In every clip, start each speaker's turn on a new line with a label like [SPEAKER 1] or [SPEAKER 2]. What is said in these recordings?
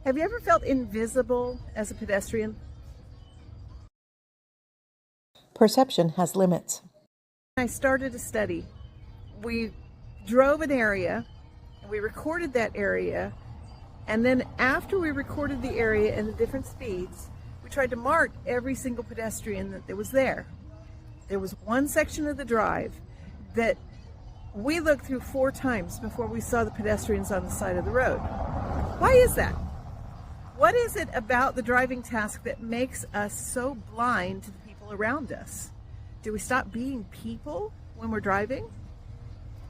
[SPEAKER 1] Have you ever felt invisible as a pedestrian?
[SPEAKER 2] Perception has limits.
[SPEAKER 1] I started a study. We drove an area, and we recorded that area, and then after we recorded the area and the different speeds, we tried to mark every single pedestrian that was there. There was one section of the drive that we looked through 4 times before we saw the pedestrians on the side of the road. Why is that? What is it about the driving task that makes us so blind to the people around us? Do we stop being people when we're driving?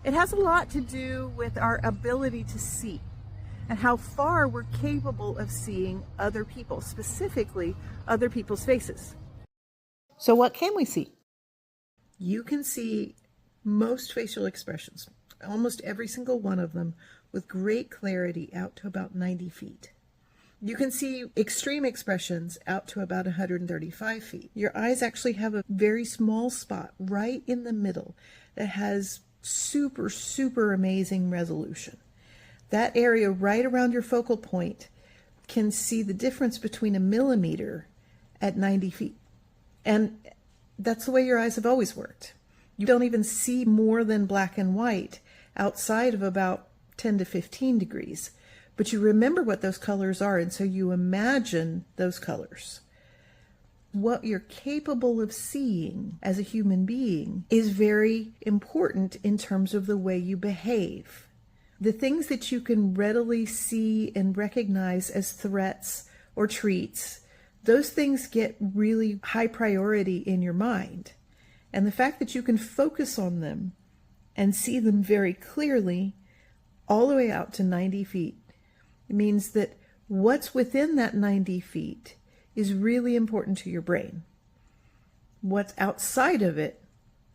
[SPEAKER 1] It has a lot to do with our ability to see and how far we're capable of seeing other people, specifically other people's faces.
[SPEAKER 2] So what can we see?
[SPEAKER 1] You can see most facial expressions, almost every single one of them, with great clarity out to about 90 feet. You can see extreme expressions out to about 135 feet. Your eyes actually have a very small spot right in the middle that has super, super amazing resolution. That area right around your focal point can see the difference between a millimeter at 90 feet. And that's the way your eyes have always worked. You don't even see more than black and white outside of about 10 to 15 degrees. But you remember what those colors are, and so you imagine those colors. What you're capable of seeing as a human being is very important in terms of the way you behave. The things that you can readily see and recognize as threats or treats, those things get really high priority in your mind. And the fact that you can focus on them and see them very clearly all the way out to 90 feet means that what's within that 90 feet is really important to your brain. What's outside of it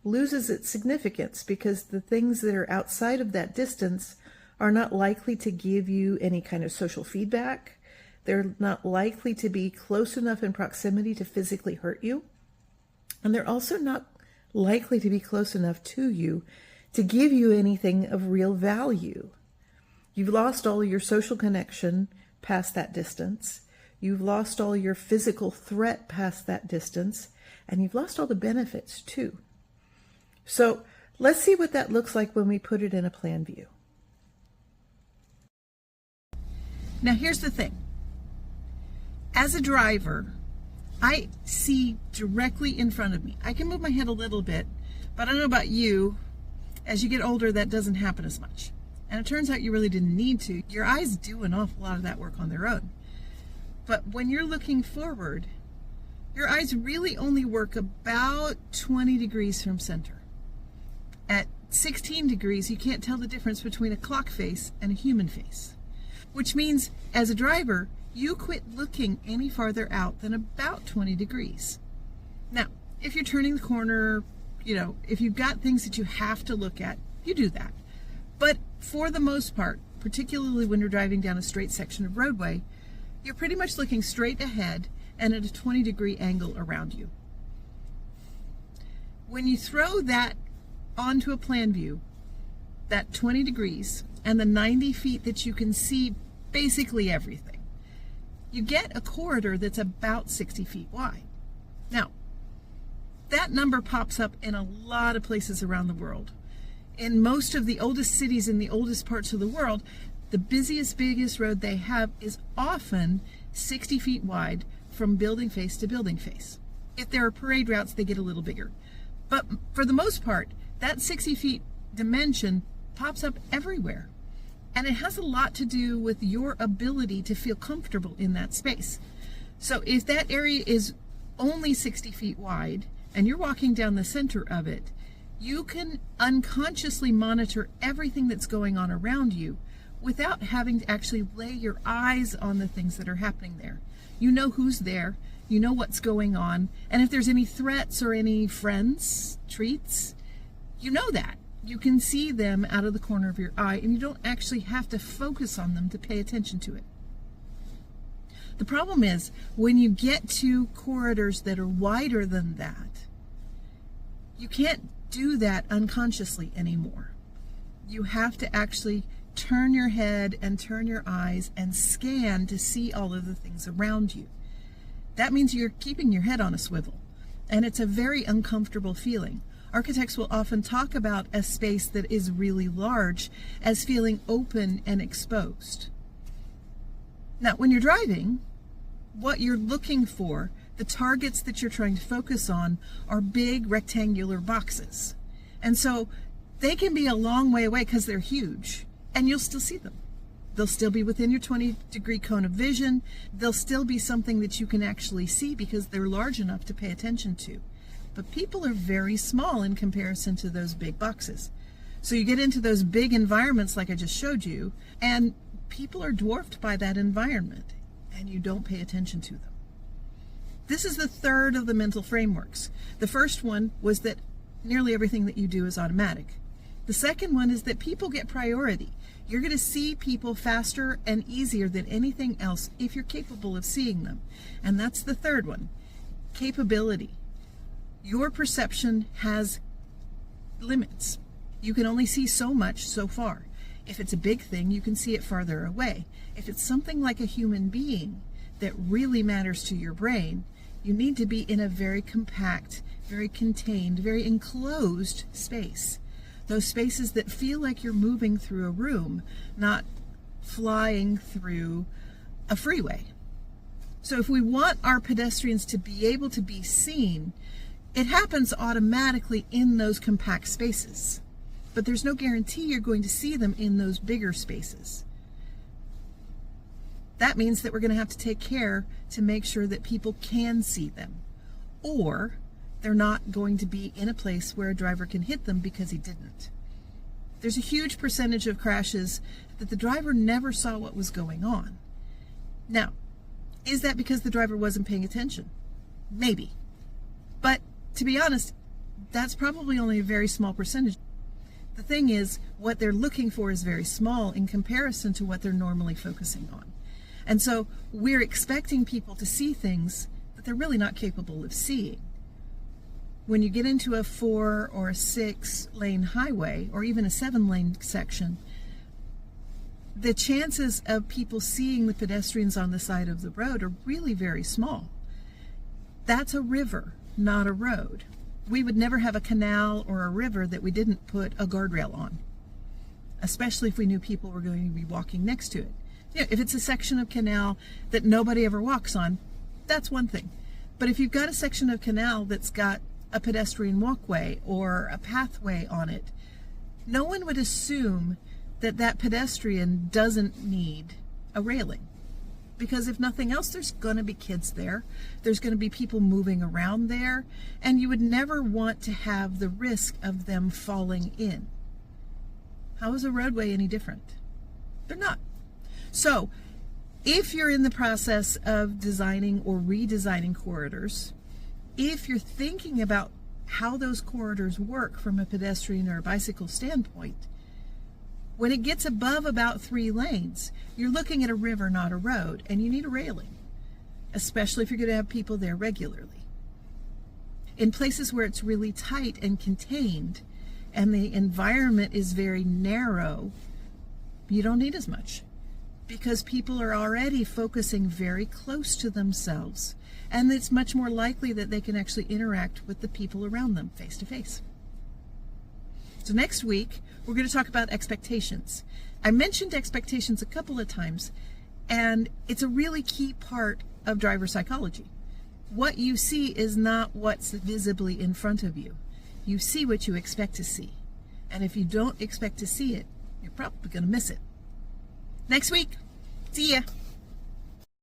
[SPEAKER 1] loses its significance because the things that are outside of that distance are not likely to give you any kind of social feedback. They're not likely to be close enough in proximity to physically hurt you. And they're also not likely to be close enough to you to give you anything of real value. You've lost all your social connection past that distance. You've lost all your physical threat past that distance. And you've lost all the benefits too. So let's see what that looks like when we put it in a plan view. Now here's the thing. As a driver, I see directly in front of me. I can move my head a little bit, but I don't know about you. As you get older, that doesn't happen as much. And it turns out you really didn't need to. Your eyes do an awful lot of that work on their own. But when you're looking forward, your eyes really only work about 20 degrees from center. At 16 degrees, you can't tell the difference between a clock face and a human face. Which means, as a driver, you quit looking any farther out than about 20 degrees. Now, if you're turning the corner, if you've got things that you have to look at, you do that. But for the most part, particularly when you're driving down a straight section of roadway, you're pretty much looking straight ahead and at a 20-degree angle around you. When you throw that onto a plan view, that 20 degrees and the 90 feet that you can see basically everything, you get a corridor that's about 60 feet wide. Now, that number pops up in a lot of places around the world. In most of the oldest cities in the oldest parts of the world, the busiest, biggest road they have is often 60 feet wide from building face to building face. If there are parade routes, they get a little bigger. But for the most part, that 60 feet dimension pops up everywhere. And it has a lot to do with your ability to feel comfortable in that space. So if that area is only 60 feet wide and you're walking down the center of it, you can unconsciously monitor everything that's going on around you without having to actually lay your eyes on the things that are happening there. You know who's there, you know what's going on, and if there's any threats or any friends, treats, you know that. You can see them out of the corner of your eye, and you don't actually have to focus on them to pay attention to it. The problem is, when you get to corridors that are wider than that, you can't do that unconsciously anymore. You have to actually turn your head and turn your eyes and scan to see all of the things around you. That means you're keeping your head on a swivel, and it's a very uncomfortable feeling. Architects will often talk about a space that is really large as feeling open and exposed. Now, when you're driving, what you're looking for, the targets that you're trying to focus on, are big rectangular boxes. And so they can be a long way away because they're huge, and you'll still see them. They'll still be within your 20-degree cone of vision. They'll still be something that you can actually see because they're large enough to pay attention to. But people are very small in comparison to those big boxes. So you get into those big environments like I just showed you, and people are dwarfed by that environment, and you don't pay attention to them. This is the third of the mental frameworks. The first one was that nearly everything that you do is automatic. The second one is that people get priority. You're going to see people faster and easier than anything else if you're capable of seeing them. And that's the third one, capability. Your perception has limits. You can only see so much so far. If it's a big thing, you can see it farther away. If it's something like a human being that really matters to your brain, you need to be in a very compact, very contained, very enclosed space. Those spaces that feel like you're moving through a room, not flying through a freeway. So if we want our pedestrians to be able to be seen, it happens automatically in those compact spaces. But there's no guarantee you're going to see them in those bigger spaces. That means that we're going to have to take care to make sure that people can see them, or they're not going to be in a place where a driver can hit them because he didn't. There's a huge percentage of crashes that the driver never saw what was going on. Now, is that because the driver wasn't paying attention? Maybe. But to be honest, that's probably only a very small percentage. The thing is, what they're looking for is very small in comparison to what they're normally focusing on. And so we're expecting people to see things that they're really not capable of seeing. When you get into a 4 or a 6 lane highway, or even a 7 lane section, the chances of people seeing the pedestrians on the side of the road are really very small. That's a river, not a road. We would never have a canal or a river that we didn't put a guardrail on, especially if we knew people were going to be walking next to it. You know, if it's a section of canal that nobody ever walks on, that's one thing. But if you've got a section of canal that's got a pedestrian walkway or a pathway on it, no one would assume that that pedestrian doesn't need a railing. Because if nothing else, there's going to be kids there. There's going to be people moving around there. And you would never want to have the risk of them falling in. How is a roadway any different? They're not. So, if you're in the process of designing or redesigning corridors, if you're thinking about how those corridors work from a pedestrian or a bicycle standpoint, when it gets above about 3 lanes, you're looking at a river, not a road, and you need a railing, especially if you're going to have people there regularly. In places where it's really tight and contained, and the environment is very narrow, you don't need as much, because people are already focusing very close to themselves, and it's much more likely that they can actually interact with the people around them face to face. So next week, we're going to talk about expectations. I mentioned expectations a couple of times, and it's a really key part of driver psychology. What you see is not what's visibly in front of you. You see what you expect to see. And if you don't expect to see it, you're probably going to miss it. Next week. See ya.